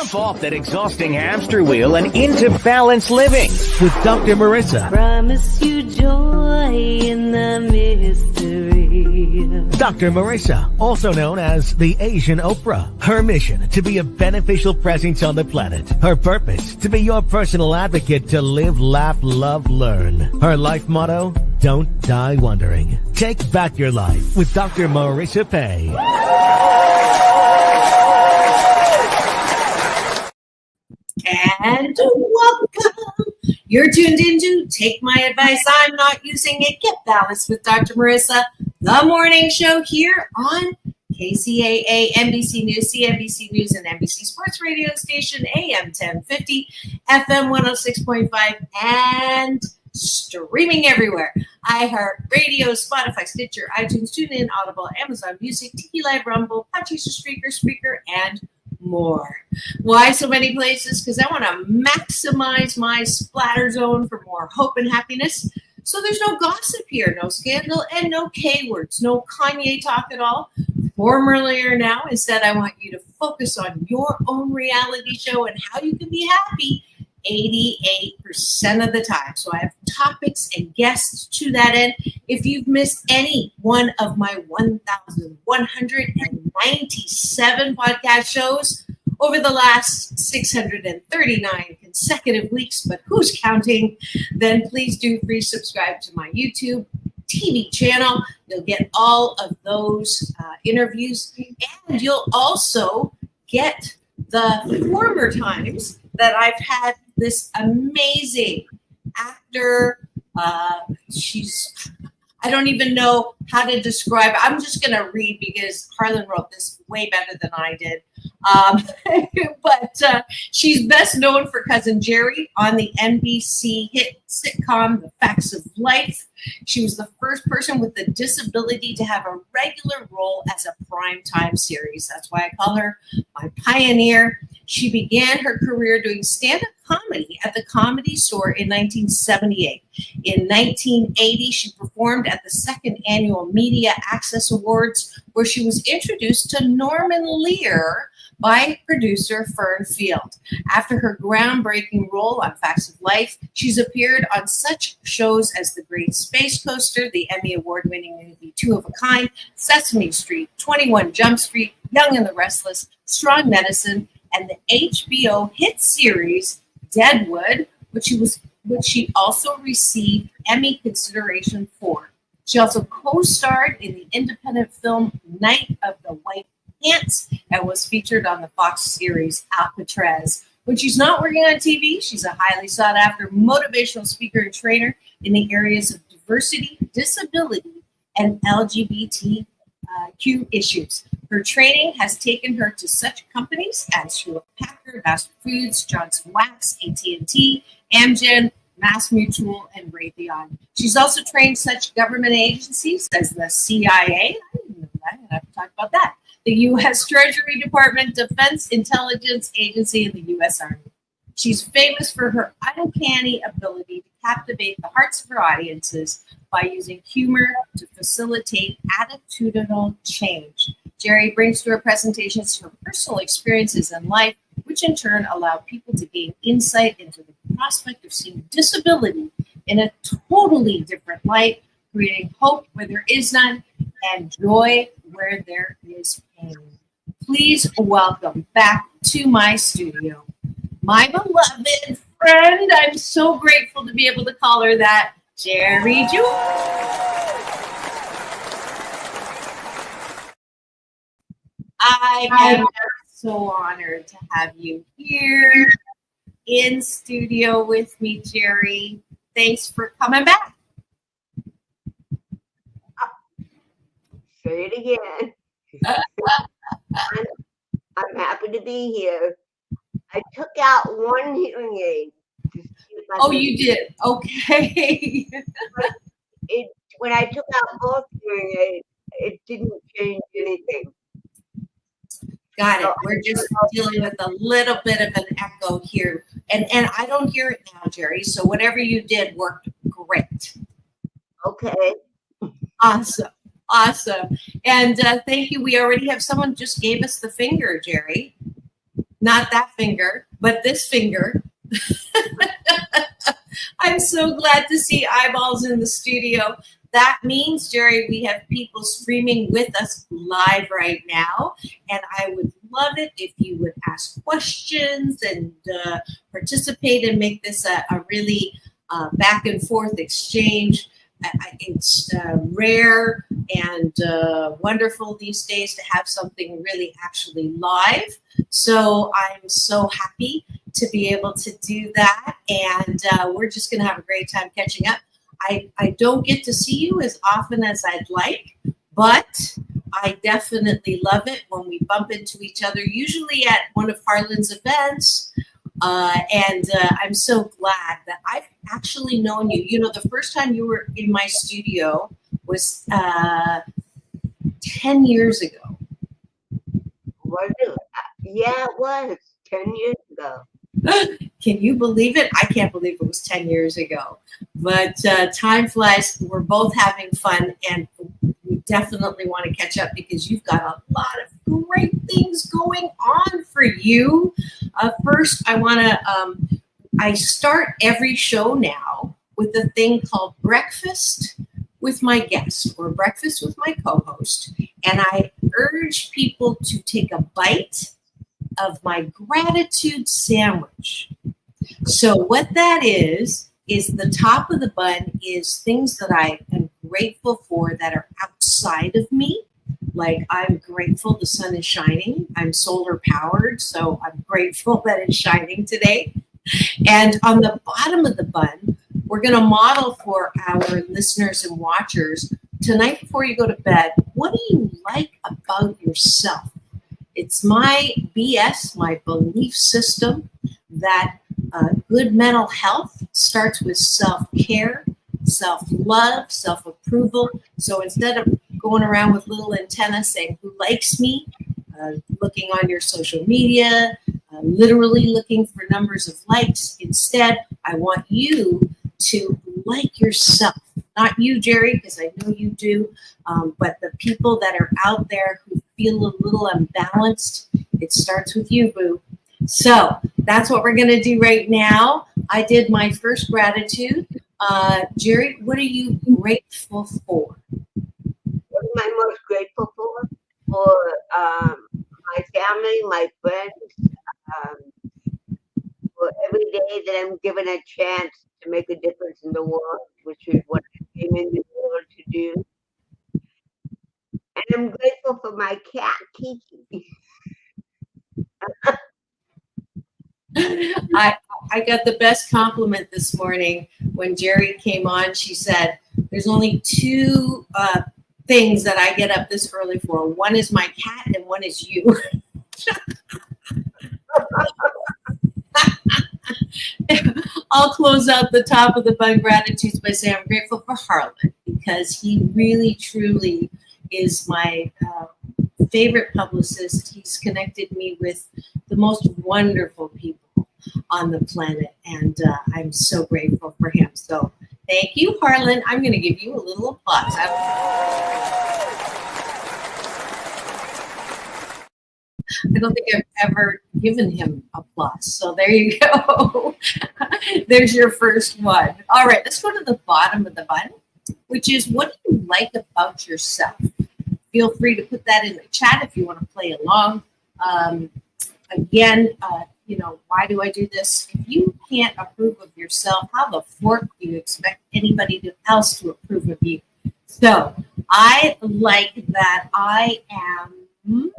Jump off that exhausting hamster wheel and into balanced living with Dr. Marissa. Promise you joy in the mystery. Dr. Marissa, also known as the Asian Oprah. Her mission, to be a beneficial presence on the planet. Her purpose, to be your personal advocate to live, laugh, love, learn. Her life motto, don't die wondering. Take back your life with Dr. Marissa Pay. And welcome. You're tuned into Take My Advice. I'm not using it. Get balanced with Dr. Marissa, the morning show here on KCAA, NBC News, CNBC News, and NBC Sports Radio Station, AM 1050, FM 106.5, and streaming everywhere. iHeartRadio, Spotify, Stitcher, iTunes, TuneIn, Audible, Amazon Music, Tiki Live, Rumble, Podchaser, Spreaker, and more. Why so many places? Because I want to maximize my splatter zone for more hope and happiness. So there's no gossip here, no scandal, and no K words, no Kanye talk at all. Formerly or now, instead, I want you to focus on your own reality show and how you can be happy 88% of the time. So I have topics and guests to that end. If you've missed any one of my 1,197 podcast shows over the last 639 consecutive weeks, but who's counting? Then please do free subscribe to my YouTube TV channel. You'll get all of those interviews, and you'll also get the former times that I've had this amazing actor. I don't even know how to describe it. I'm just going to read because Harlan wrote this way better than I did. But she's best known for Cousin Geri on the NBC hit sitcom The Facts of Life. She was the first person with a disability to have a regular role as a primetime series. That's why I call her my pioneer. She began her career doing stand-up comedy at the Comedy Store in 1978. In 1980, she performed at the second annual Media Access Awards, where she was introduced to Norman Lear by producer Fern Field. After her groundbreaking role on Facts of Life, she's appeared on such shows as The Great Space Coaster, the Emmy Award-winning movie Two of a Kind, Sesame Street, 21 Jump Street, Young and the Restless, Strong Medicine, and the HBO hit series Deadwood, which she also received Emmy consideration for. She also co-starred in the independent film Night of the White Ants and was featured on the Fox series Alcatraz. When she's not working on TV, she's a highly sought-after motivational speaker and trainer in the areas of diversity, disability, and LGBTQ issues. Her training has taken her to such companies as Hewlett-Packard, Master Foods, Johnson Wax, AT&T, Amgen, Mass Mutual, and Raytheon. She's also trained such government agencies as the CIA. I didn't know that. I have to talk about that. The U.S. Treasury Department, Defense Intelligence Agency, and the U.S. Army. She's famous for her uncanny ability to captivate the hearts of her audiences by using humor to facilitate attitudinal change. Geri brings to her presentations her personal experiences in life, which in turn allow people to gain insight into the prospect of seeing disability in a totally different light, creating hope where there is none and joy where there is pain. Please welcome back to my studio, my beloved friend. I'm so grateful to be able to call her that, Geri Jewell. I am so honored to have you here in studio with me, Geri. Thanks for coming back. Say it again. I'm happy to be here. I took out one hearing aid. Oh, you did? Okay. When I took out both hearing aids, it didn't change anything. Got it. We're just dealing with a little bit of an echo here. And I don't hear it now, Geri. So whatever you did worked great. Okay. Awesome. And thank you. We already have someone just gave us the finger, Geri. not that finger, but this finger. I'm so glad to see eyeballs in the studio. That means, Geri, we have people streaming with us live right now. And I would love it if you would ask questions and participate and make this a really back and forth exchange. It's rare and wonderful these days to have something really actually live. So I'm so happy to be able to do that. And we're just going to have a great time catching up. I don't get to see you as often as I'd like, but I definitely love it when we bump into each other, usually at one of Harlan's events. And I'm so glad that I've actually known you. You know, the first time you were in my studio was 10 years ago. Was it? Yeah, it was 10 years ago. Can you believe it? I can't believe it was 10 years ago. But time flies. We're both having fun, and we definitely want to catch up because you've got a lot of great things going on for you. First, I want to, I start every show now with a thing called Breakfast with My Guest or Breakfast with My Co-Host. And I urge people to take a bite of my gratitude sandwich. So what that is the top of the bun is things that I am grateful for that are outside of me. Like I'm grateful the sun is shining. I'm solar powered, so I'm grateful that it's shining today. And on the bottom of the bun, we're going to model for our listeners and watchers tonight before you go to bed, what do you like about yourself? It's my BS, my belief system that good mental health starts with self-care, self-love, self-approval. So instead of going around with little antennas saying, who likes me, looking on your social media, literally looking for numbers of likes, instead, I want you to like yourself. Not you, Geri, because I know you do, but the people that are out there who feel a little unbalanced, it starts with you, boo. So that's what we're going to do right now. I did my first gratitude. Geri, what are you grateful for? What am I most grateful for? For my family, my friends, for every day that I'm given a chance to make a difference in the world, which is what I came in the world to do. And I'm grateful for my cat, Kiki. I got the best compliment this morning when Geri came on. She said, there's only two things that I get up this early for. One is my cat and one is you. I'll close out the top of the bun gratitudes by saying I'm grateful for Harlan because he really, truly is my favorite publicist. He's connected me with the most wonderful people on the planet, and I'm so grateful for him. So thank you, Harlan. I'm going to give you a little applause. I don't think I've ever given him applause. So there you go. There's your first one. All right, let's go to the bottom of the bun, which is what do you like about yourself? Feel free to put that in the chat if you want to play along. Again, why do I do this? If you can't approve of yourself, how the fork do you expect anybody else to approve of you? So I like that I am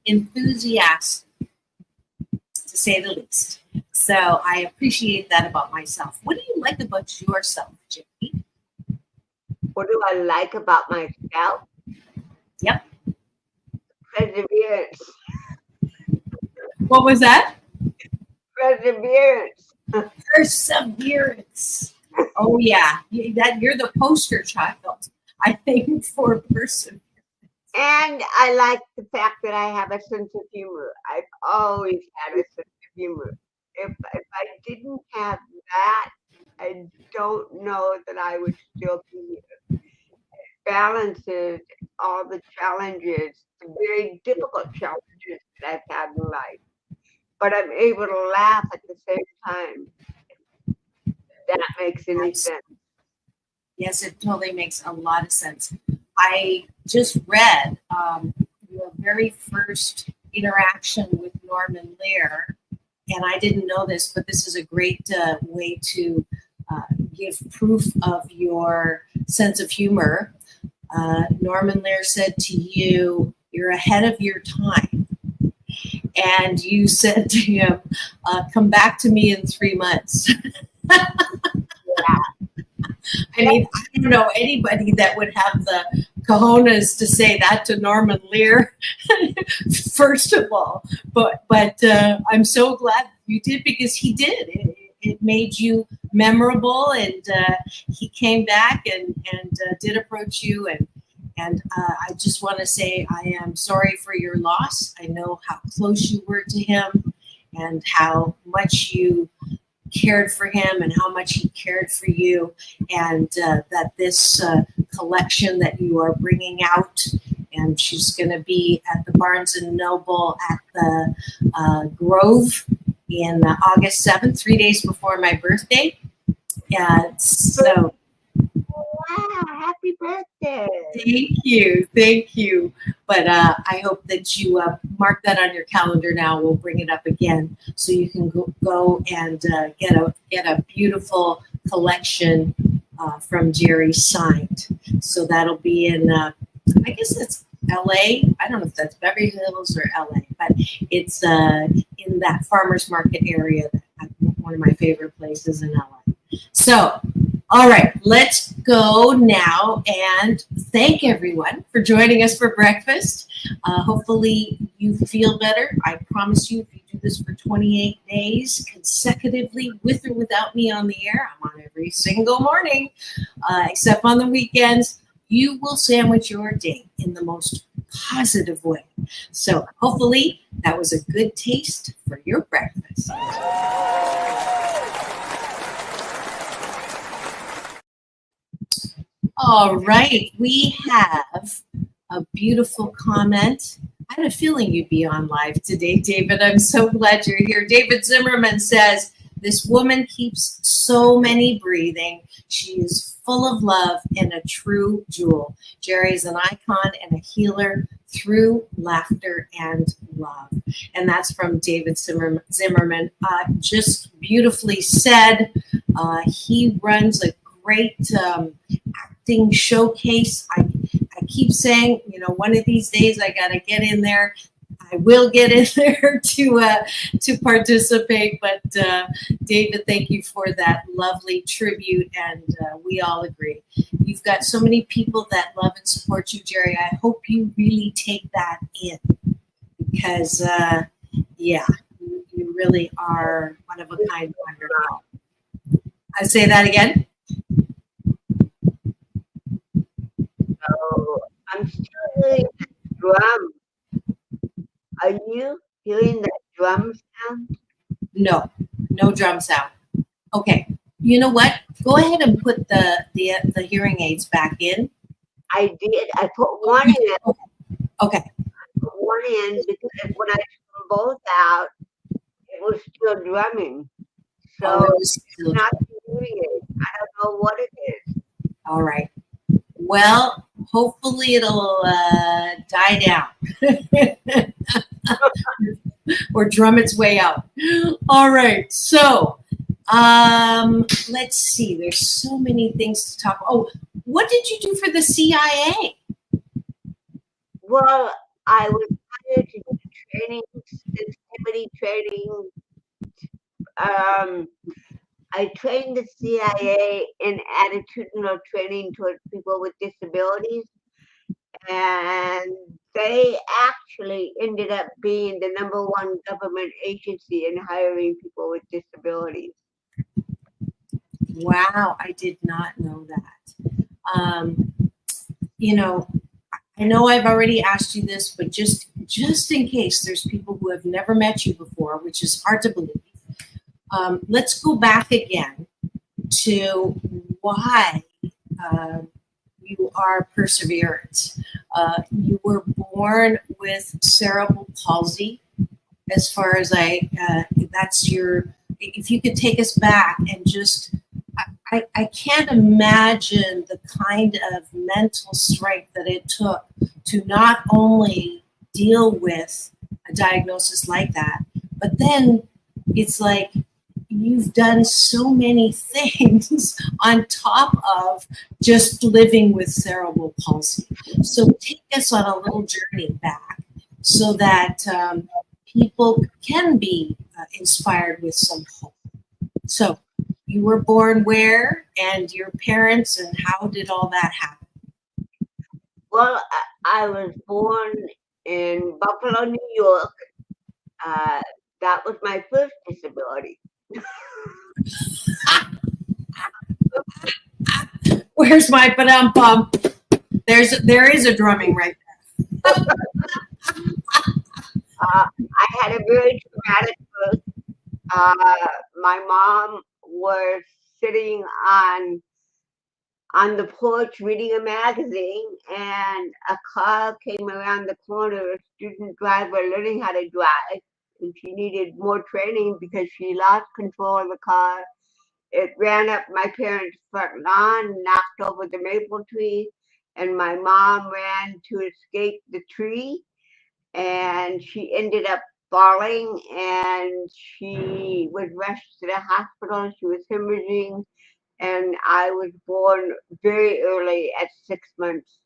enthusiastic, to say the least. So I appreciate that about myself. What do you like about yourself, Geri? What do I like about myself? Yep. Perseverance. What was that? Perseverance. Perseverance. Oh yeah, you're the poster child, I think, for perseverance. And I like the fact that I have a sense of humor. I've always had a sense of humor. If I didn't have that, I don't know that I would still be here. It balances all the challenges, the very difficult challenges that I've had in life. but I'm able to laugh at the same time. That makes any sense. Yes, it totally makes a lot of sense. I just read your very first interaction with Norman Lear, and I didn't know this, but this is a great way to give proof of your sense of humor. Norman Lear said to you, "You're ahead of your time." And you said to him, "Come back to me in 3 months." Yeah. I mean, I don't know anybody that would have the cojones to say that to Norman Lear, first of all. But I'm so glad you did, because he did. It made you memorable, and he came back and did approach you. And I just want to say I am sorry for your loss. I know how close you were to him and how much you cared for him and how much he cared for you, and that this collection that you are bringing out, and she's going to be at the Barnes and Noble at the Grove in August 7th, 3 days before my birthday. So Wow, happy birthday. Thank you. But I hope that you mark that on your calendar now. We'll bring it up again so you can go and get a beautiful collection from Geri signed. So that'll be in, I guess it's LA. I don't know if that's Beverly Hills or LA, but it's in that farmers market area, one of my favorite places in LA. So, all right, let's go now and thank everyone for joining us for breakfast. Hopefully you feel better. I promise you, if you do this for 28 days consecutively, with or without me on the air, I'm on every single morning, except on the weekends, you will sandwich your day in the most positive way. So hopefully that was a good taste for your breakfast. All right, we have a beautiful comment. I had a feeling you'd be on live today, David. I'm so glad you're here. David Zimmerman says, "This woman keeps so many breathing. She is full of love and a true jewel. Geri is an icon and a healer through laughter and love." And that's from David Zimmerman. Just beautifully said. He runs a great acting showcase. I keep saying, one of these days I got to get in there. I will get in there to participate. But David, thank you for that lovely tribute, and we all agree. You've got so many people that love and support you, Geri. I hope you really take that in, because you really are one of a kind, wonderful. I say that again. Oh, I'm still hearing that drum. Are you hearing that drum sound? No drum sound. Okay. You know what? Go ahead and put the hearing aids back in. I did. I put one in. Okay. I put one in because when I took them both out, it was still drumming. So it's not the hearing aid. I don't know what it is. All right. Well, hopefully it'll die down or drum its way out. All right. So let's see. There's so many things to talk about. Oh, what did you do for the CIA? Well, I was hired to do training, sensitivity training. I trained the CIA in attitudinal training towards people with disabilities, and they actually ended up being the #1 government agency in hiring people with disabilities. Wow, I did not know that. I know I've already asked you this, but just in case there's people who have never met you before, which is hard to believe, let's go back again to why you are perseverance. You were born with cerebral palsy. as far as that's your, if you could take us back and just, I can't imagine the kind of mental strength that it took to not only deal with a diagnosis like that, but then it's like you've done so many things on top of just living with cerebral palsy. So take us on a little journey back so that people can be inspired with some hope. So you were born where, and your parents, and how did all that happen? Well, I was born in Buffalo, New York. That was my first disability. Where's my bum? There is a drumming right there. I had a very traumatic birth. My mom was sitting on the porch reading a magazine, and a car came around the corner, a student driver learning how to drive, and she needed more training because she lost control of the car. It ran up my parents' front lawn, knocked over the maple tree, and my mom ran to escape the tree, and she ended up falling, and she was rushed to the hospital. She was hemorrhaging, and I was born very early at 6 months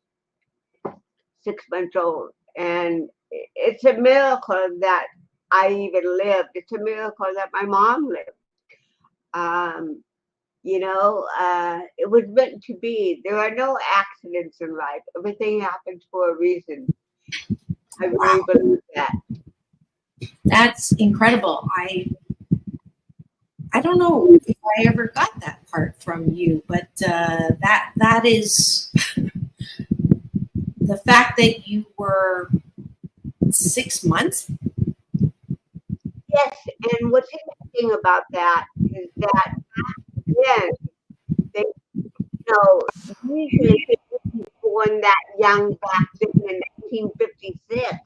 old. And it's a miracle that I even lived. It's a miracle that my mom lived. It was meant to be. There are no accidents in life. Everything happens for a reason. I really believe that. That's incredible. I don't know if I ever got that part from you, but that is the fact that you were 6 months. Yes, and what's interesting about that is that then they, usually people born that young back then in 1956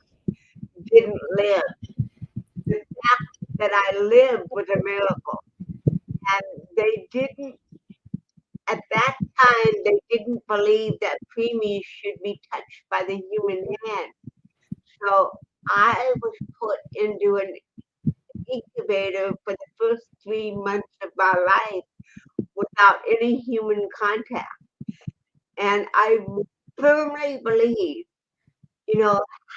didn't live. The fact that I lived was a miracle. And they didn't, at that time, they didn't believe that preemies should be touched by the human hand. So I was put into an incubator for the first 3 months of my life without any human contact. And I firmly believe,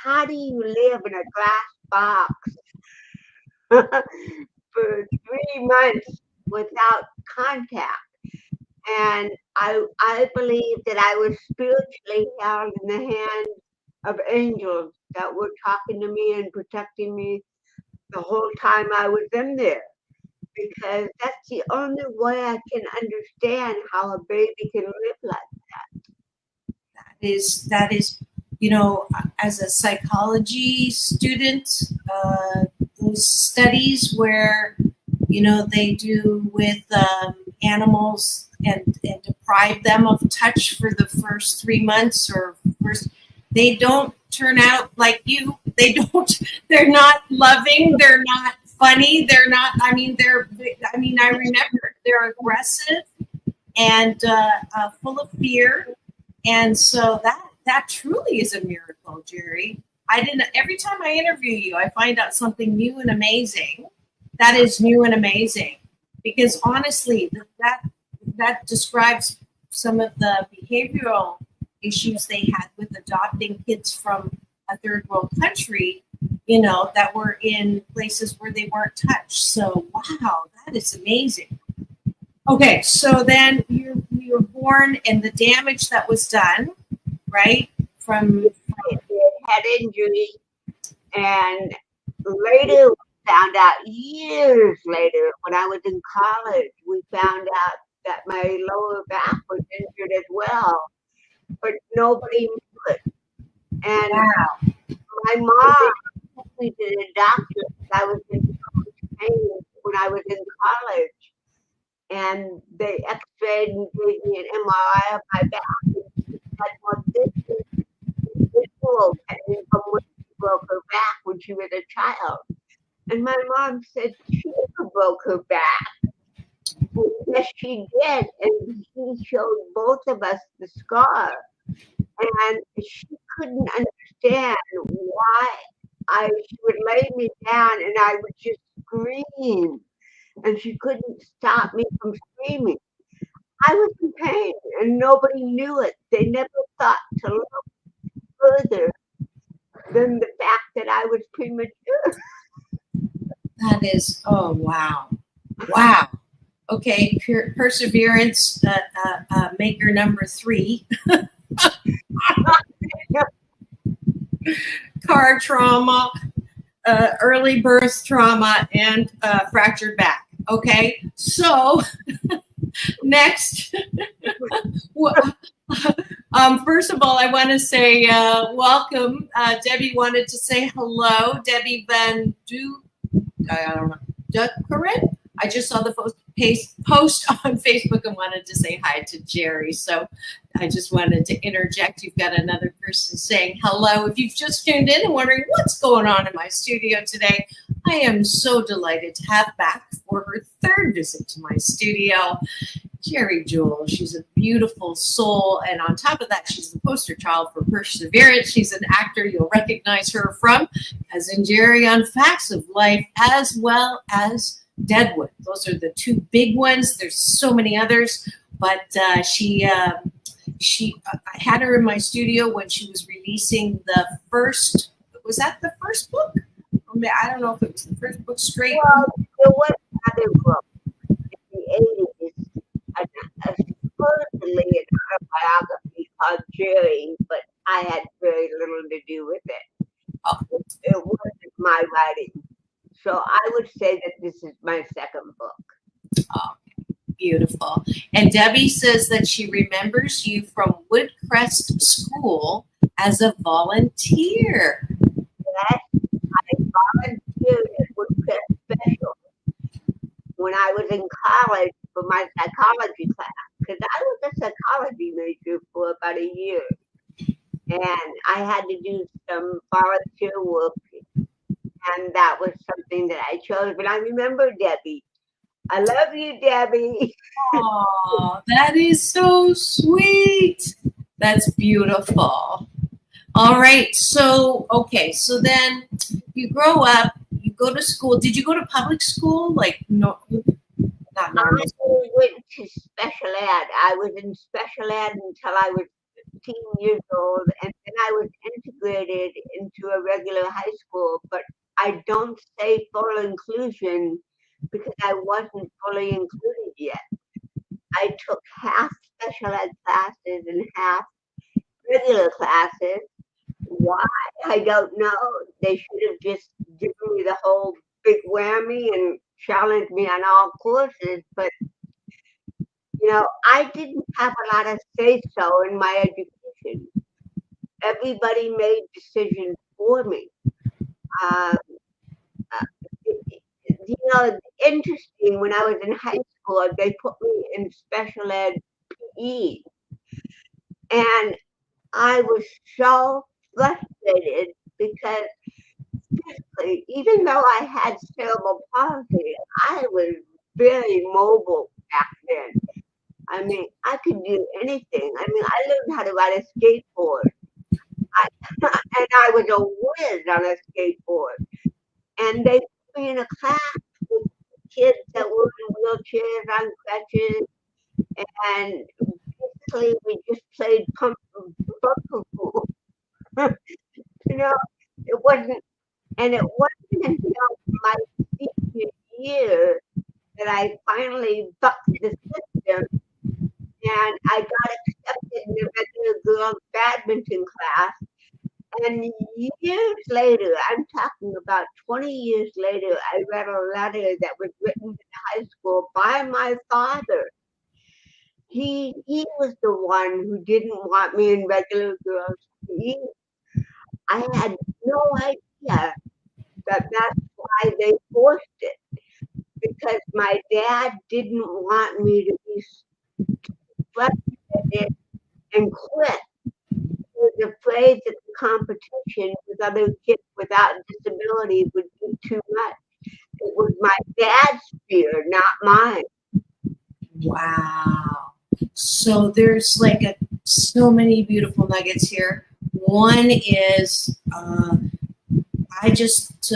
how do you live in a glass box for 3 months without contact? And I believe that I was spiritually held in the hands of angels that were talking to me and protecting me the whole time I was in there. Because that's the only way I can understand how a baby can live like That is, as a psychology student, those studies where, they do with animals and deprive them of touch for the first 3 months they don't turn out like you. They're not loving. They're not funny. They're not, I remember they're aggressive and full of fear. And so that truly is a miracle, Geri. Every time I interview you, I find out something new and amazing. That is new and amazing, because honestly, that describes some of the behavioral issues they had with adopting kids from a third world country, that were in places where they weren't touched. So, wow, that is amazing. Okay, so then you were born, and the damage that was done, right? From head injury, and later found out, years later, when I was in college, we found out that my lower back was injured as well, but nobody knew it. And my mom took me to the doctor because I was in so much pain when I was in college, and they x-rayed and gave me an MRI of my back. And said, well, this is visual pain from when she broke her back when she was a child. And my mom said she never broke her back. Well, yes, she did. And he showed both of us the scar. And she couldn't understand why she would lay me down and I would just scream. And she couldn't stop me from screaming. I was in pain and nobody knew it. They never thought to look further than the fact that I was premature. That is, oh, wow. Wow. Okay, perseverance maker number 3. Car trauma, early birth trauma, and fractured back. Okay, so next. First of all, I want to say welcome. Debbie wanted to say hello. Debbie Van Du, I don't know, Duckeren. I just saw the post on Facebook and wanted to say hi to Geri. So I just wanted to interject. You've got another person saying hello. If you've just tuned in and wondering what's going on in my studio today, I am so delighted to have back for her 3rd visit to my studio, Geri Jewell. She's a beautiful soul. And on top of that, she's the poster child for perseverance. She's an actor. You'll recognize her from Cousin Geri on Facts of Life, as well as Deadwood. Those are the 2 big ones. There's so many others, but I had her in my studio when she was releasing the first. Was that the first book? I don't know if it was the first book straight. Well, there was another book in the 80s, supposedly an autobiography called Geri, but I had very little to do with it. It wasn't my writing. So I would say that this is my 2nd book. Oh, beautiful. And Debbie says that she remembers you from Woodcrest School as a volunteer. Yes, I volunteered at Woodcrest Special when I was in college for my psychology class, because I was a psychology major for about a year. And I had to do some volunteer work. And that was something that I chose. But I remember Debbie. I love you, Debbie. Oh, that is so sweet. That's beautiful. All right. So, okay. So then you grow up, you go to school. Did you go to public school? Like, no, not normal. I went to special ed. I was in special ed until I was 15 years old. And then I was integrated into a regular high school. But I don't say full inclusion because I wasn't fully included yet. I took half special ed classes and half regular classes. Why? I don't know. They should have just given me the whole big whammy and challenged me on all courses. But, I didn't have a lot of say-so in my education. Everybody made decisions for me. Interesting, when I was in high school, they put me in special ed PE. And I was so frustrated because physically, even though I had cerebral palsy, I was very mobile back then. I mean, I could do anything. I mean, I learned how to ride a skateboard. And I was a whiz on a skateboard. And they put me in a class with kids that were in wheelchairs, on crutches, and basically we just played pump pool. It wasn't until my senior year that I finally bucked the system and I got accepted in the regular girls badminton class. And years later, I'm talking about 20 years later, I read a letter that was written in high school by my father. He was the one who didn't want me in regular girls' PE. I had no idea that that's why they forced it. Because my dad didn't want me to be frustrated and quit. He was afraid that the competition with other kids without disabilities would be too much. it was my dad's fear, not mine. Wow. So there's like so many beautiful nuggets here. One is I just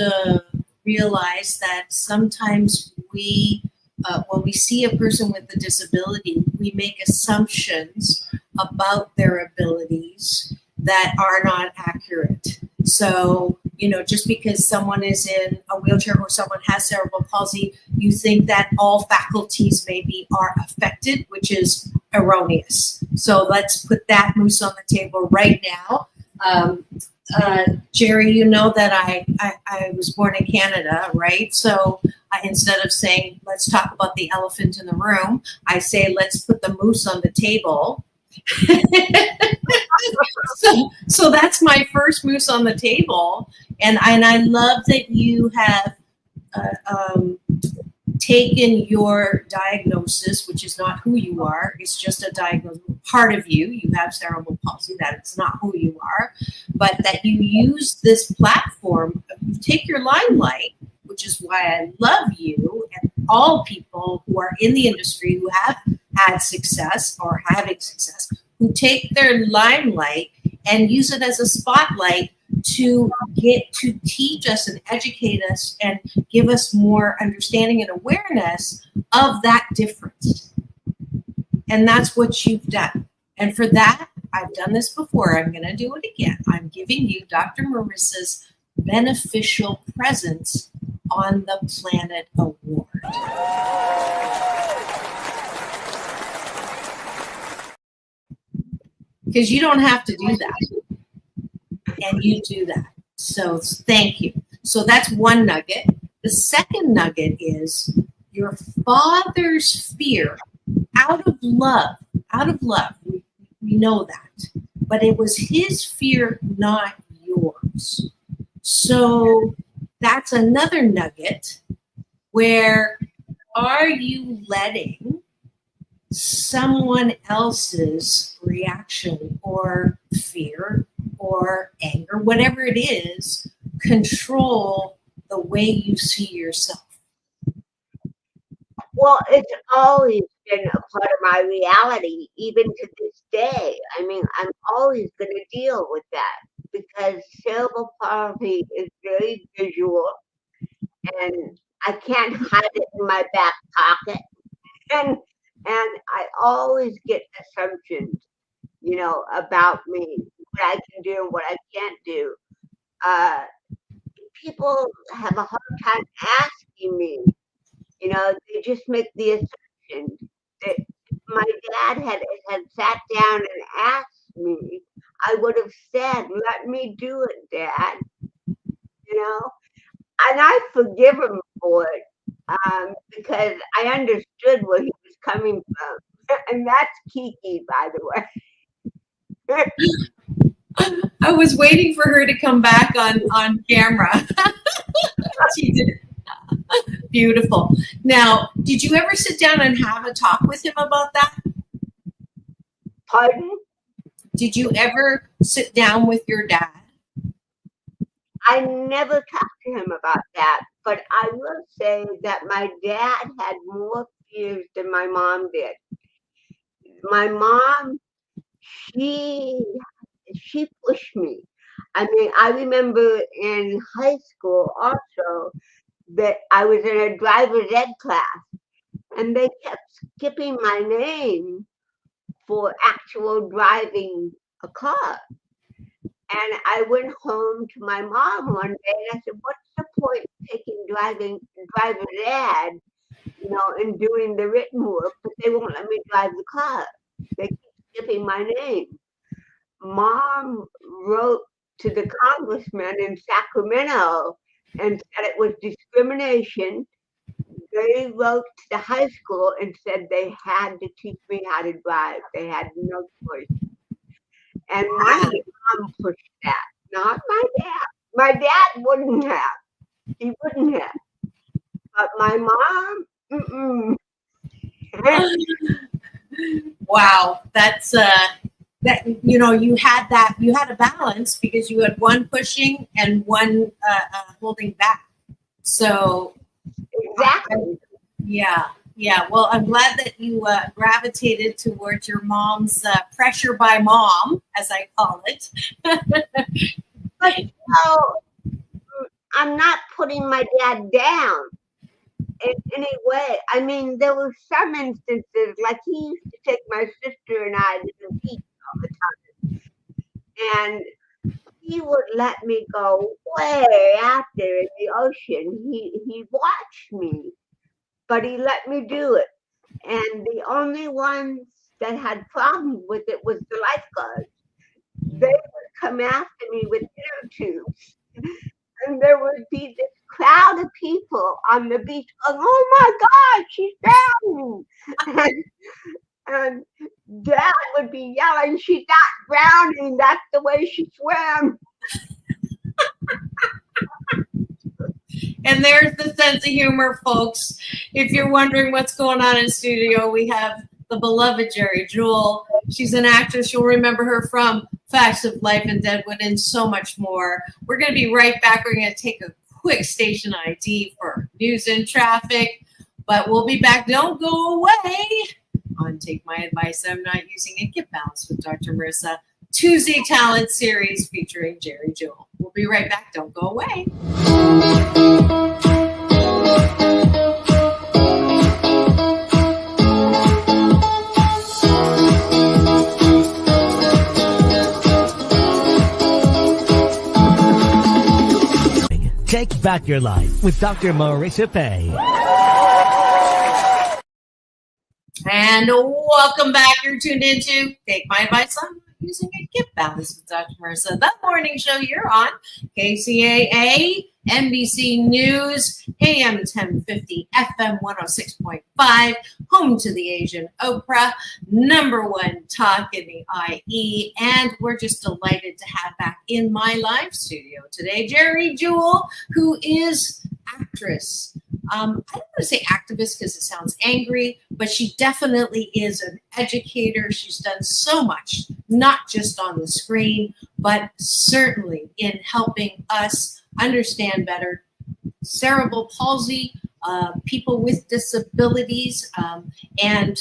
realized that sometimes when we see a person with a disability, we make assumptions about their abilities that are not accurate. So, just because someone is in a wheelchair or someone has cerebral palsy, you think that all faculties maybe are affected, which is erroneous. So let's put that moose on the table right now. Geri, you know that I was born in Canada, right? So instead of saying, let's talk about the elephant in the room, I say, let's put the moose on the table. So that's my first moose on the table. And I love that you have taken your diagnosis, which is not who you are. It's just a diagnosis, part of you. You have cerebral palsy, that it's not who you are, but that you use this platform, you take your limelight, which is why I love you and all people who are in the industry who have had success or having success, who take their limelight and use it as a spotlight to get to teach us and educate us and give us more understanding and awareness of that difference. And that's what you've done. And for that, I've done this before. I'm going to do it again. I'm giving you Dr. Marissa's Beneficial Presence on the Planet Award. Because you don't have to do that. And you do that. So thank you. So that's one nugget. The second nugget is your father's fear out of love. Out of love. We know that. But it was his fear, not yours. So that's another nugget where are you letting someone else's reaction or fear or anger, whatever it is, control the way you see yourself? Well, it's always been a part of my reality, even to this day. I mean, I'm always going to deal with that because cerebral palsy is very visual and I can't hide it in my back pocket. And I always get assumptions, about me, what I can do, what I can't do. People have a hard time asking me. They just make the assumption that if my dad had sat down and asked me, I would have said, "Let me do it, Dad." And I forgive him for it because I understood where he was coming from, and that's Kiki, by the way. I was waiting for her to come back on camera. She did. Beautiful. Now, did you ever sit down and have a talk with him about that? Pardon? Did you ever sit down with your dad? I never talked to him about that, but I will say that my dad had more fears than my mom did. My mom, she pushed me. I mean, I remember in high school also that I was in a driver's ed class and they kept skipping my name for actual driving a car. And I went home to my mom one day and I said, "What's the point of taking driver's ed, and doing the written work, but they won't let me drive the car? They keep skipping my name." Mom wrote to the congressman in Sacramento and said it was discrimination. They wrote to the high school and said they had to teach me how to drive. They had no choice. And my mom pushed that, not my dad. My dad wouldn't have. He wouldn't have. But my mom, mm-mm. Wow, that's that you had a balance because you had one pushing and one holding back. So Exactly. Yeah. Yeah. Well, I'm glad that you gravitated towards your mom's pressure by mom, as I call it. But I'm not putting my dad down in any way. I mean, there were some instances, like he used to take my sister and I to the beach all the time, and he would let me go way out there in the ocean. He watched me, but he let me do it. And the only ones that had problems with it was the lifeguards. They would come after me with inner tubes, and there would be this crowd of people on the beach going, "Oh my God, she's drowning!" and Dad would be yelling, "She's not drowning. That's the way she swims." And there's the sense of humor, folks. If you're wondering what's going on in studio, we have the beloved Geri Jewell. She's an actress. You'll remember her from Facts of Life in Deadwood and so much more. We're going to be right back. We're going to take a quick station ID for news and traffic, but we'll be back. Don't go away on Take My Advice. I'm Not Using It. Get Balanced with Dr. Marissa. Tuesday Talent Series featuring Geri Jewell. We'll be right back. Don't go away. Take back your life with Dr. Marissa Pay. And welcome back. You're tuned into Take My Advice. I'm Not Using It. Get Balanced with Dr. Marissa. The morning show you're on KCAA, NBC News, AM 1050, FM 106.5, home to the Asian Oprah, #1 talk in the IE. And we're just delighted to have back in my live studio today Geri Jewell, who is actress. I don't want to say activist because it sounds angry, but she definitely is an educator. She's done so much, not just on the screen, but certainly in helping us understand better cerebral palsy, people with disabilities, and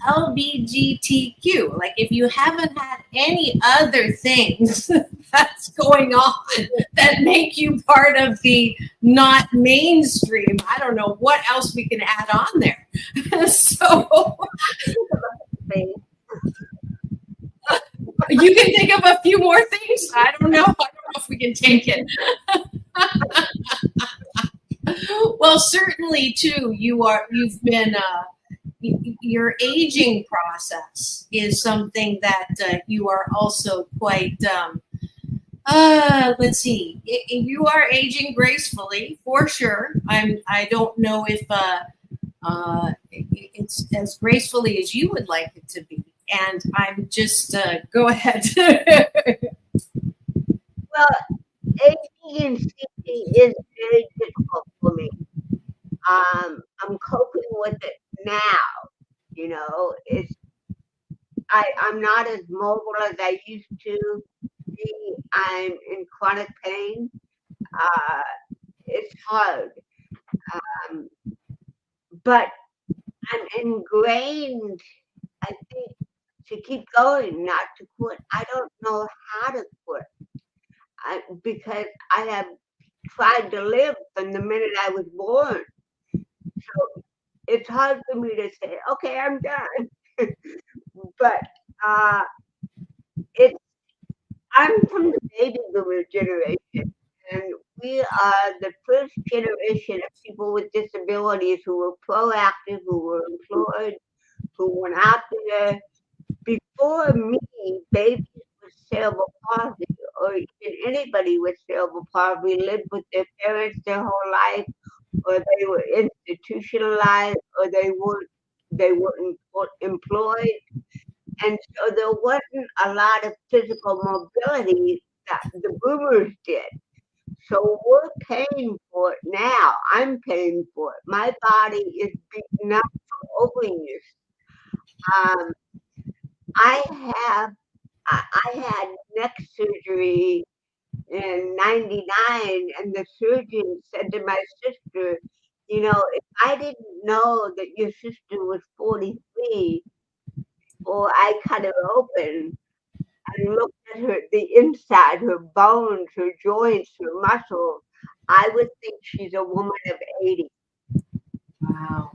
LGBTQ. Like, if you haven't had any other things that's going on that make you part of the not mainstream, I don't know what else we can add on there. So you can think of a few more things. I don't know if we can take it. Well, certainly too, you've been your aging process is something that you are also quite let's see, you are aging gracefully for sure. I don't know if it's as gracefully as you would like it to be, and I'm just go ahead. Well, ADHD and CP is very difficult for me. I'm coping with it now. You know, I'm not as mobile as I used to be. I'm in chronic pain. It's hard, but I'm ingrained, I think, to keep going, not to quit. I don't know how to quit because I have tried to live from the minute I was born. So it's hard for me to say, okay, I'm done. But I'm from the baby boomer generation, and we are the first generation of people with disabilities who were proactive, who were employed, who went out there. Before me, babies with cerebral palsy, or even anybody with cerebral palsy, lived with their parents their whole life, or they were institutionalized, or they weren't employed. And so there wasn't a lot of physical mobility that the boomers did. So we're paying for it now. I'm paying for it. My body is beaten up from overuse. I had neck surgery in '99, and the surgeon said to my sister, if I didn't know that your sister was 43, or I cut her open and looked at the inside, her bones, her joints, her muscles, I would think she's a woman of 80. Wow.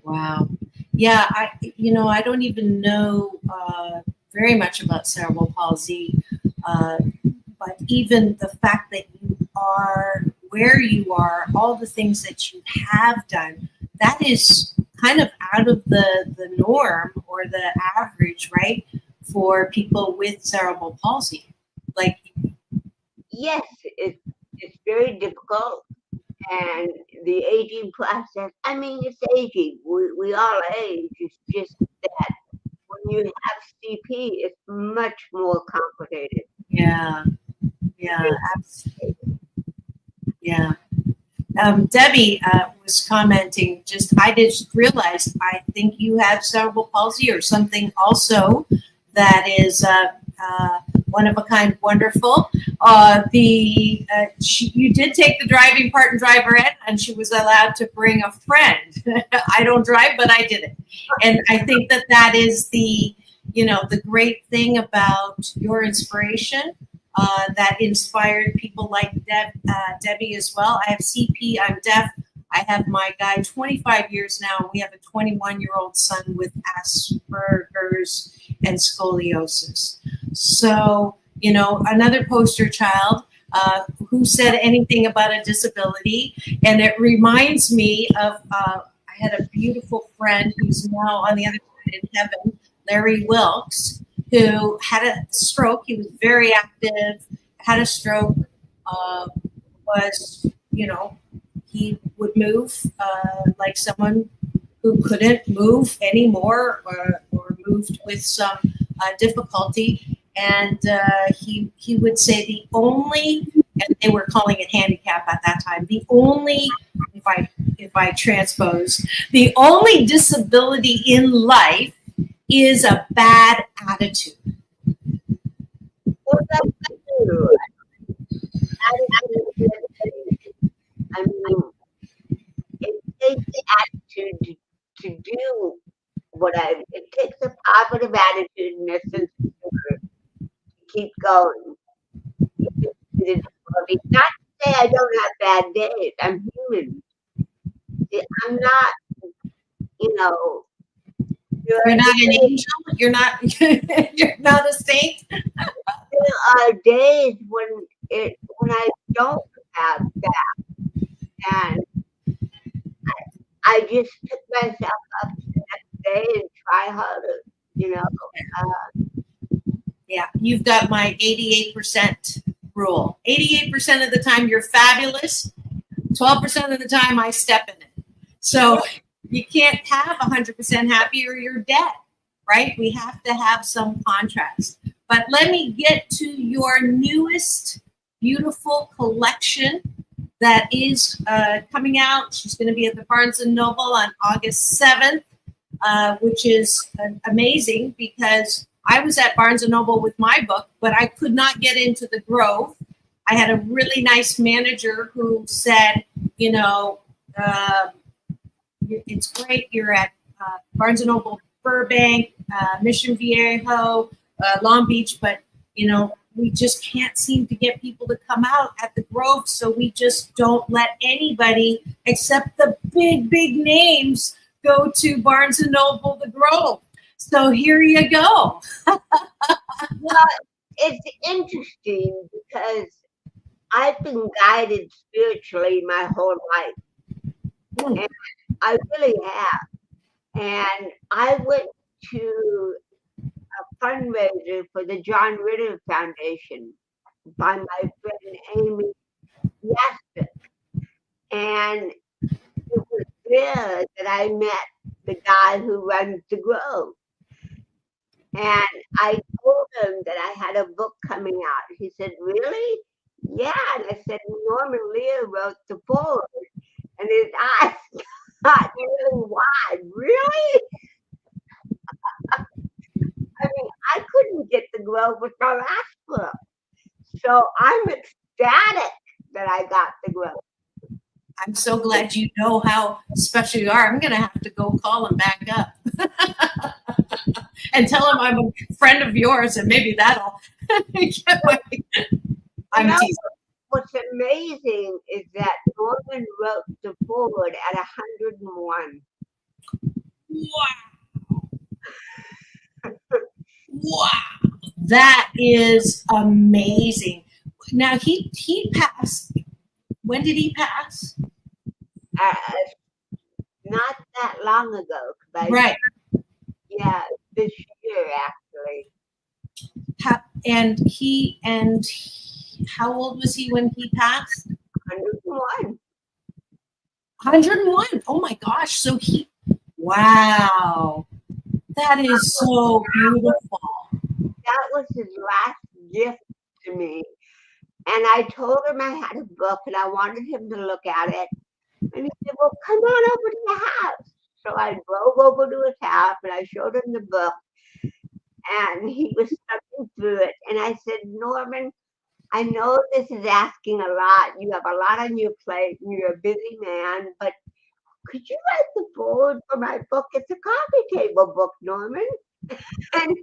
Wow. Yeah, I don't even know very much about cerebral palsy, but even the fact that you are where you are, all the things that you have done, that is kind of out of the norm or the average, right, for people with cerebral palsy. Like, Yes, it's very difficult, and the aging process. I mean, it's aging. We all age. It's just that when you have CP, it's much more complicated. yeah, yeah, yeah. Debbie was commenting, I just realized, I think you have cerebral palsy or something also that is one of a kind, wonderful. You did take the driving part in driver ed, and she was allowed to bring a friend. I don't drive, but I did it. And I think that is the great thing about your inspiration. That inspired people like Debbie as well. I have CP, I'm deaf. I have my guy 25 years now, and we have a 21-year-old son with Asperger's and scoliosis. So, another poster child who said anything about a disability. And it reminds me of, I had a beautiful friend who's now on the other side in heaven, Larry Wilkes, who had a stroke. He was very active, had a stroke, he would move like someone who couldn't move anymore or moved with some difficulty. And he would say the only, and they were calling it handicap at that time, the only, if I transpose, the only disability in life is a bad attitude. Well, that's true. I mean, it takes attitude to do it takes a positive attitude and a sense of humor to keep going. Not to say I don't have bad days. I'm human. I'm not, You're not an angel. You're not. You're not a saint. There are days when I don't have that, and I just pick myself up the next day and try harder. Yeah, you've got my 88% rule. 88% of the time you're fabulous. 12% of the time I step in it. So you can't have 100% happy or you're dead, right? We have to have some contrast. But let me get to your newest beautiful collection that is coming out. She's going to be at the Barnes & Noble on August 7th, which is amazing because I was at Barnes & Noble with my book, but I could not get into the Grove. I had a really nice manager who said, it's great. You're at Barnes & Noble, Burbank, Mission Viejo, Long Beach, but, we just can't seem to get people to come out at the Grove. So we just don't let anybody except the big, big names go to Barnes & Noble, the Grove. So here you go. Well, it's interesting because I've been guided spiritually my whole life. And I really have. And I went to a fundraiser for the John Ritter Foundation by my friend Amy Yaston. And it was there that I met the guy who runs the Grove. And I told him that I had a book coming out. He said, "Really?" "Yeah." And I said, "Norman Lear wrote the foreword." And his eyes got really wide. "Really?" I mean, I couldn't get the Grove with my last book. So I'm ecstatic that I got the growth. I'm so glad you know how special you are. I'm going to have to go call him back up and tell him I'm a friend of yours, and maybe that'll get my. I'm teasing. What's amazing is that Norman wrote the forward at 101. Wow. Wow. That is amazing. Now, he passed. When did he pass? Not that long ago. Right. Yeah, this year, actually. And how old was he when he passed? 101. 101. Oh my gosh. So wow. That is so beautiful. That was his last gift to me. And I told him I had a book and I wanted him to look at it. And he said, well, come on over to the house. So I drove over to his house and I showed him the book. And he was studying through it. And I said, Norman, I know this is asking a lot. You have a lot on your plate and you're a busy man, but could you write the forward for my book? It's a coffee table book, Norman. And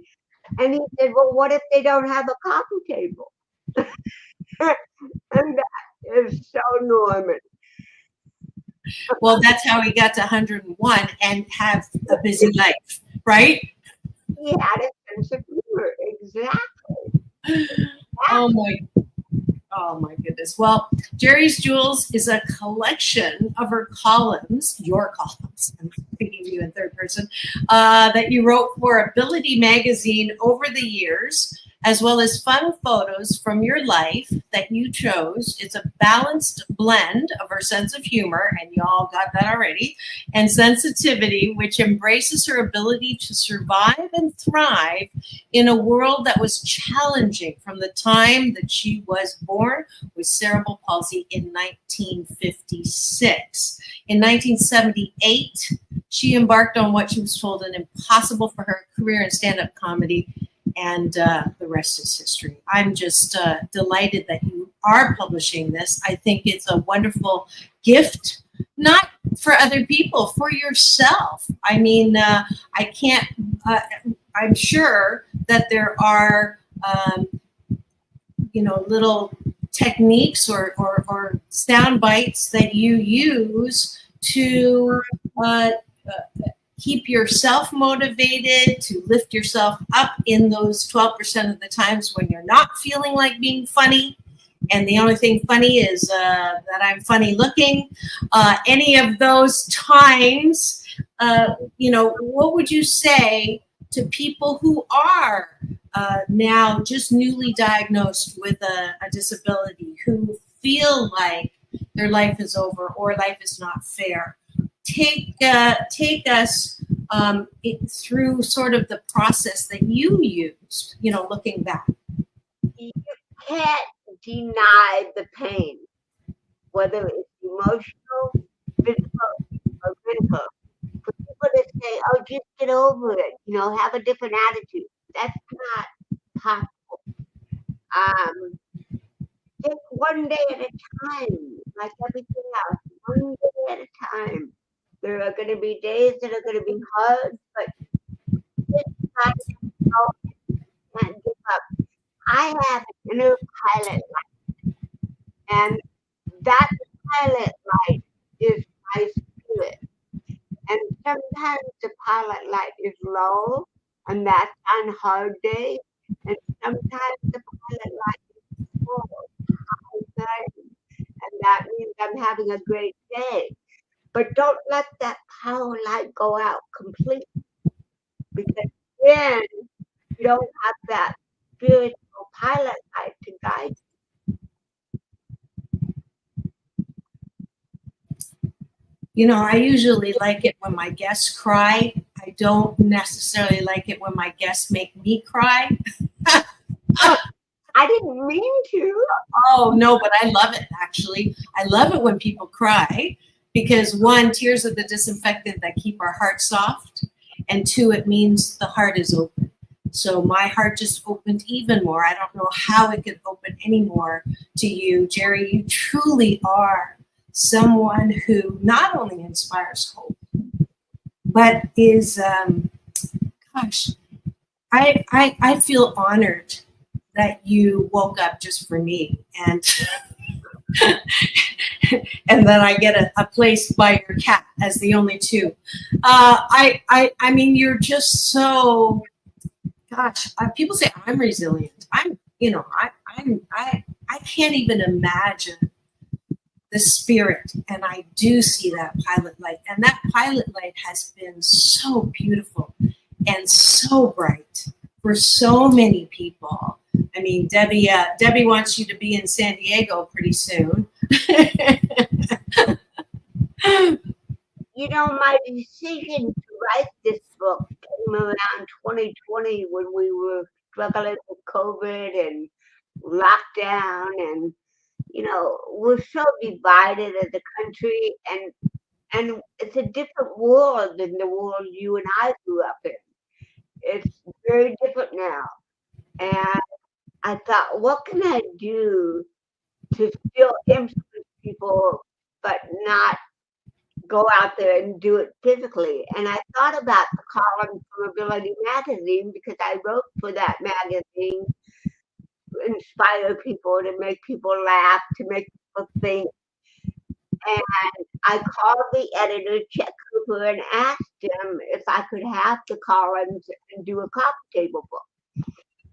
he said, well, what if they don't have a coffee table? And that is so Norman. Well, that's how he got to 101 and have a busy life, right? He had a sense of humor, exactly. Oh my goodness. Well, Geri's Jewels is a collection of her columns, your columns, I'm speaking to you in third person, that you wrote for Ability magazine over the years, as well as fun photos from your life that you chose. It's a balanced blend of her sense of humor, and y'all got that already, and sensitivity, which embraces her ability to survive and thrive in a world that was challenging from the time that she was born with cerebral palsy in 1956. In 1978, she embarked on what she was told an impossible for her career in stand-up comedy, and the rest is history. I'm just delighted that you are publishing this. I think it's a wonderful gift, not for other people, for yourself. I mean, I can't, I'm sure that there are, little techniques or sound bites that you use to keep yourself motivated, to lift yourself up in those 12% of the times when you're not feeling like being funny. And the only thing funny is that I'm funny looking. Any of those times, what would you say to people who are now just newly diagnosed with a disability, who feel like their life is over or life is not fair? Take us through sort of the process that you used, looking back. You can't deny the pain, whether it's emotional, physical, or mental. For people to say, oh, just get over it, have a different attitude. That's not possible. Take one day at a time, like everything else, one day at a time. There are going to be days that are going to be hard, but just can't give up. I have an inner pilot light, and that pilot light is my spirit. And sometimes the pilot light is low, and that's on hard days. And sometimes the pilot light is full, and that means I'm having a great day. But don't let that power light go out completely, because then you don't have that spiritual pilot light to guide you. I usually like it when my guests cry. I don't necessarily like it when my guests make me cry. I didn't mean to. Oh, no, but I love it, actually. I love it when people cry. Because one, tears are the disinfectant that keep our heart soft. And two, it means the heart is open. So my heart just opened even more. I don't know how it could open any more to you, Geri. You truly are someone who not only inspires hope, but is, gosh, I feel honored that you woke up just for me, and and then I get a place by your cat as the only two. I mean, you're just so, gosh. People say I'm resilient. I can't even imagine the spirit, and I do see that pilot light, and that pilot light has been so beautiful and so bright for so many people. I mean, Debbie wants you to be in San Diego pretty soon. You know, my decision to write this book came around 2020 when we were struggling with COVID and lockdown, and you know, we're so divided as a country, and it's a different world than the world you and I grew up in. It's very different now, and I thought, what can I do to still influence people, but not go out there and do it physically? And I thought about the column from Ability Magazine, because I wrote for that magazine to inspire people, to make people laugh, to make people think. And I called the editor, Chet Cooper, and asked him if I could have the columns and do a coffee table book.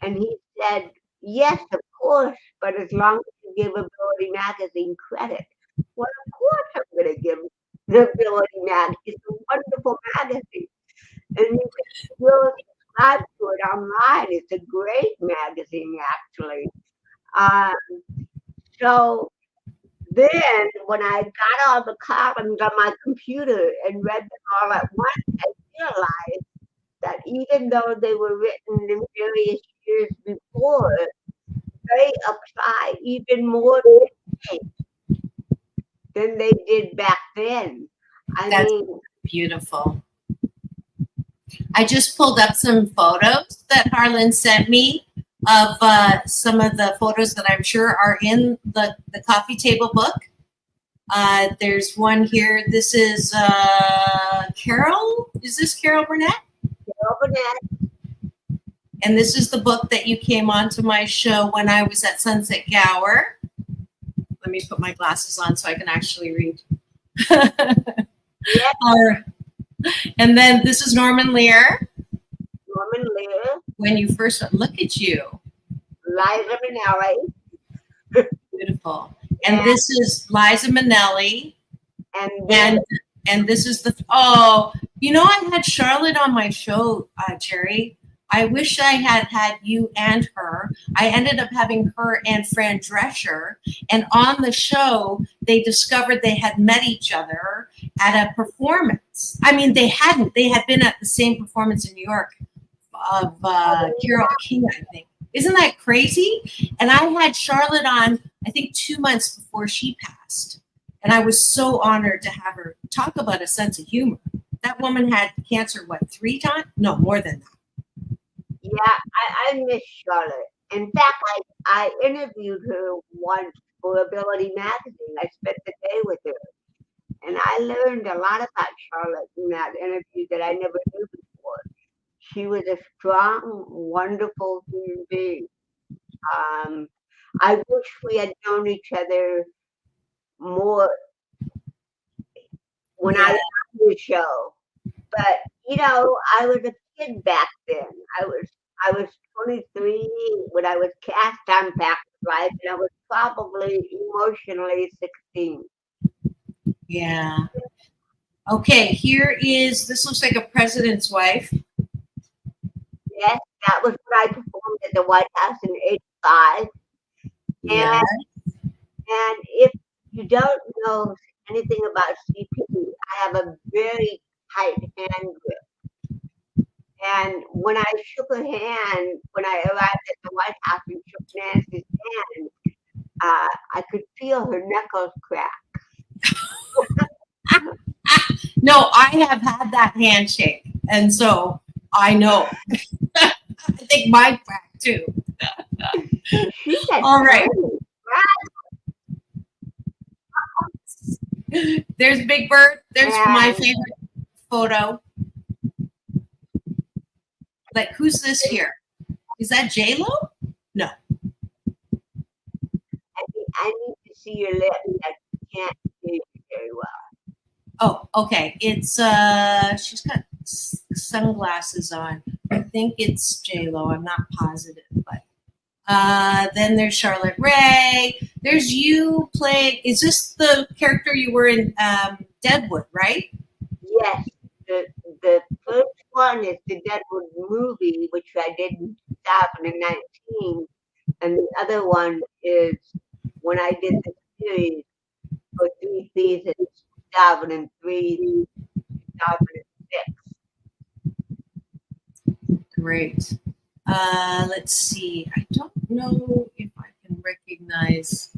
And he said, yes, of course, but as long as you give Ability Magazine credit. Well, of course I'm going to give the Ability Magazine. It's a wonderful magazine. And you can still subscribe to it online. It's a great magazine, actually. So then, when I got all the columns on my computer and read them all at once, I realized that even though they were written in various years before, they apply even more today than they did back then. That's beautiful. I just pulled up some photos that Harlan sent me of some of the photos that I'm sure are in the coffee table book. There's one here. This is Carol. Is this Carol Burnett? Carol Burnett. And this is the book that you came onto my show when I was at Sunset Gower. Let me put my glasses on so I can actually read. Yes. And then this is Norman Lear. Norman Lear. When you first look at you. Liza Minnelli. Beautiful. And this is Liza Minnelli. And this is I had Charlotte on my show, Geri. I wish I had you and her. I ended up having her and Fran Drescher. And on the show, they discovered they had met each other at a performance. I mean, they hadn't. They had been at the same performance in New York of Carole King, I think. Isn't that crazy? And I had Charlotte on, I think, 2 months before she passed. And I was so honored to have her talk about a sense of humor. That woman had cancer, 3 times? No, more than that. Yeah, I miss Charlotte. In fact, I interviewed her once for Ability Magazine. I spent the day with her. And I learned a lot about Charlotte in that interview that I never knew before. She was a strong, wonderful human being. I wish we had known each other more when I was on the show. But, I was a kid back then. I was 23 when I was cast on Fact Life, and I was probably emotionally 16. Yeah. Okay, this looks like a president's wife. Yes, that was when I performed at the White House in '85. Yeah. And if you don't know anything about CP, I have a very tight hand grip. And when I shook her hand, when I arrived at the White House and shook Nancy's hand, I could feel her knuckles crack. No, I have had that handshake, and so I know. I think take mine back too. She said, All right. "Right." There's Big Bird. There's my And- favorite photo. Like, who's this here? Is that J-Lo? No. I need to see your lips. I can't see you very well. Oh, okay. It's she's got sunglasses on. I think it's J-Lo. I'm not positive, but then there's Charlotte Rae. There's you playing. Is this the character you were in Deadwood, right? Yes, the first one is the Deadwood movie, which I did in 2019, and the other one is when I did the series for 3 seasons, 2003, 2006. Great. Let's see. I don't know if I can recognize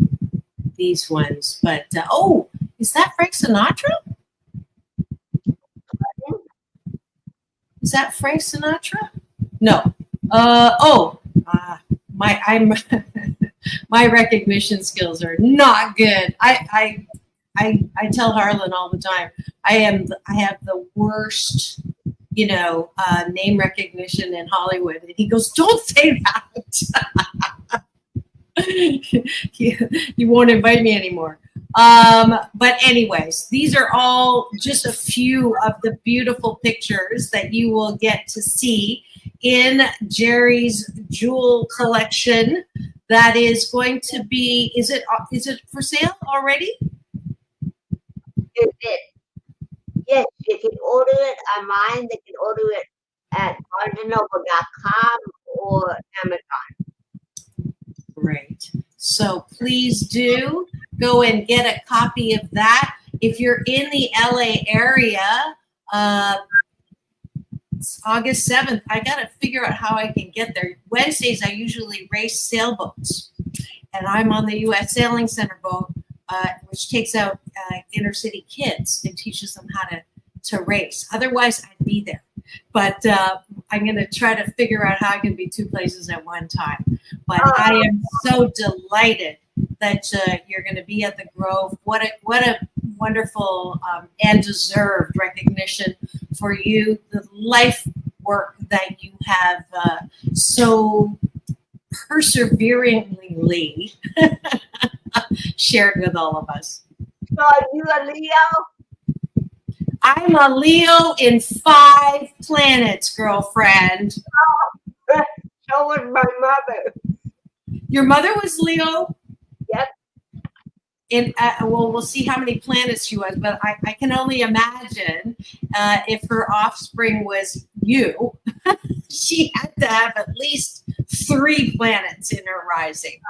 these ones, but oh, is that Frank Sinatra? Is that Frank Sinatra? No. My my recognition skills are not good. I tell Harlan all the time. I have the worst, name recognition in Hollywood, and he goes, "Don't say that." You won't invite me anymore. But anyways, these are all just a few of the beautiful pictures that you will get to see in Geri's Jewel collection. That is going to be, is it for sale already? Yes, they can order it online. They can order it at barnesandnoble.com or Amazon. Great. So please do go and get a copy of that. If you're in the LA area, it's August 7th. I got to figure out how I can get there. Wednesdays, I usually race sailboats, and I'm on the U.S. Sailing Center boat, which takes out inner city kids and teaches them how to race. Otherwise, I'd be there. But I'm going to try to figure out how I can be two places at one time. But I am so delighted that you're going to be at the Grove. What a wonderful and deserved recognition for you, the life work that you have so perseveringly shared with all of us. So are you a Leo? I'm a Leo in 5 planets, girlfriend. So was my mother. Your mother was Leo? Yep. And well, we'll see how many planets she was, but I can only imagine if her offspring was you, she had to have at least 3 planets in her rising.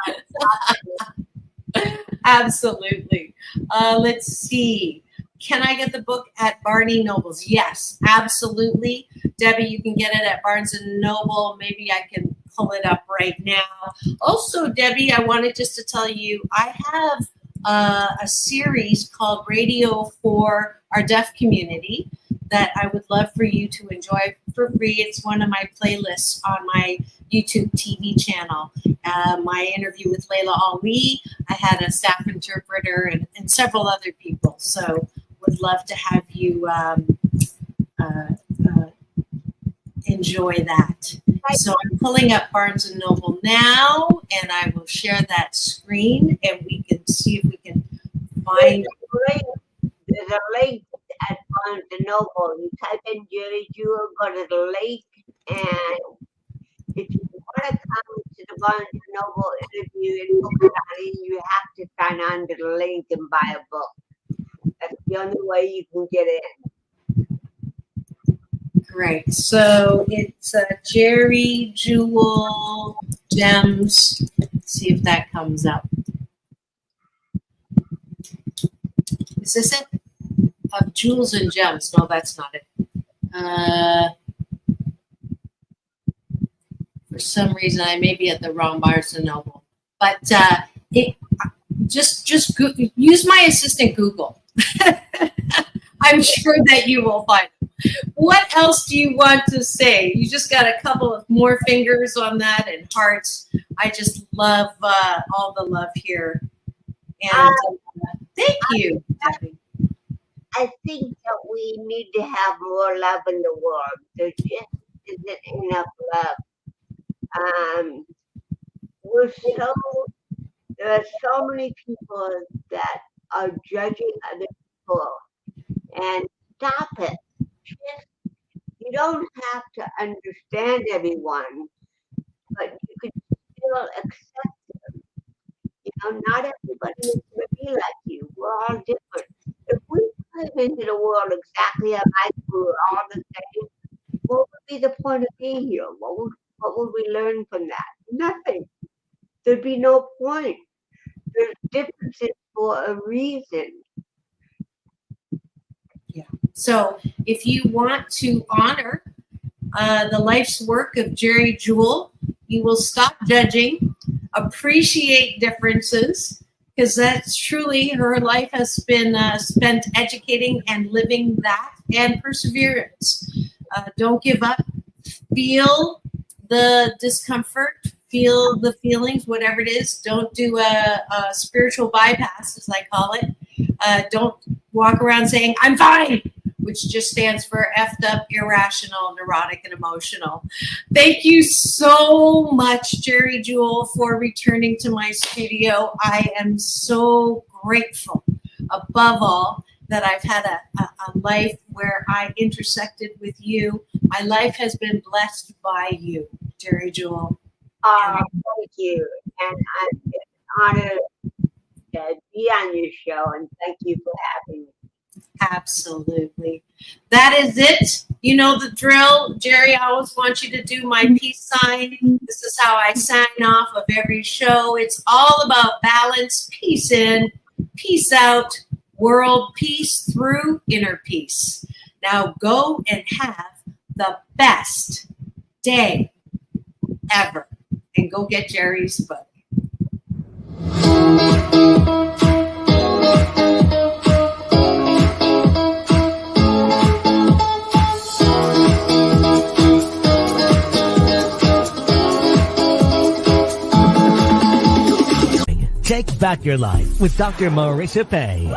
Absolutely. Let's see. Can I get the book at Barney Noble's? Yes, absolutely. Debbie, you can get it at Barnes & Noble. Maybe I can pull it up right now. Also, Debbie, I wanted just to tell you, I have a series called Radio for Our Deaf Community that I would love for you to enjoy for free. It's one of my playlists on my YouTube TV channel. My interview with Layla Ali, I had a staff interpreter and several other people. So would love to have you enjoy that. So I'm pulling up Barnes & Noble now, and I will share that screen, and we can see if we can find. There's a link at Barnes & Noble. You type in Geri Jewell, go to the link, and if you want to come to the Barnes & Noble interview in Copenhagen, you have to sign on to the link and buy a book. That's the only way you can get in. Great. So it's Geri Jewell Gems. Let's see if that comes up. Is this it? Of Jewels and Gems. No, that's not it. For some reason, I may be at the wrong Barnes & Noble. But just use my assistant Google. I'm sure that you will find them. What else do you want to say? You just got a couple of more fingers on that and hearts. I just love all the love here. And thank you, Debbie. I think that we need to have more love in the world. There just isn't enough love. There are so many people that are judging other people, and stop it. You don't have to understand everyone, but you can still accept them. You know, not everybody is going to be like you. We're all different. If we live into the world exactly alike, we were all the same, what would be the point of being here? What would we learn from that? Nothing. There'd be no point. There's differences for a reason. Yeah. So if you want to honor the life's work of Geri Jewell, you will stop judging, appreciate differences, because that's truly her life has been spent educating and living that, and perseverance. Don't give up. Feel the discomfort, feel the feelings, whatever it is. Don't do a spiritual bypass, as I call it. Don't walk around saying, I'm fine, which just stands for effed up, irrational, neurotic, and emotional. Thank you so much, Geri Jewell, for returning to my studio. I am so grateful, above all, that I've had a life where I intersected with you. My life has been blessed by you, Geri Jewell. Thank you. And it's an honor to be on your show, and thank you for having me. Absolutely. That is it. You know the drill. Geri, I always want you to do my peace sign. This is how I sign off of every show. It's all about balance, peace in, peace out, world peace through inner peace. Now go and have the best day ever. And go get Geri's book. Take back your life with Dr. Marissa Pay.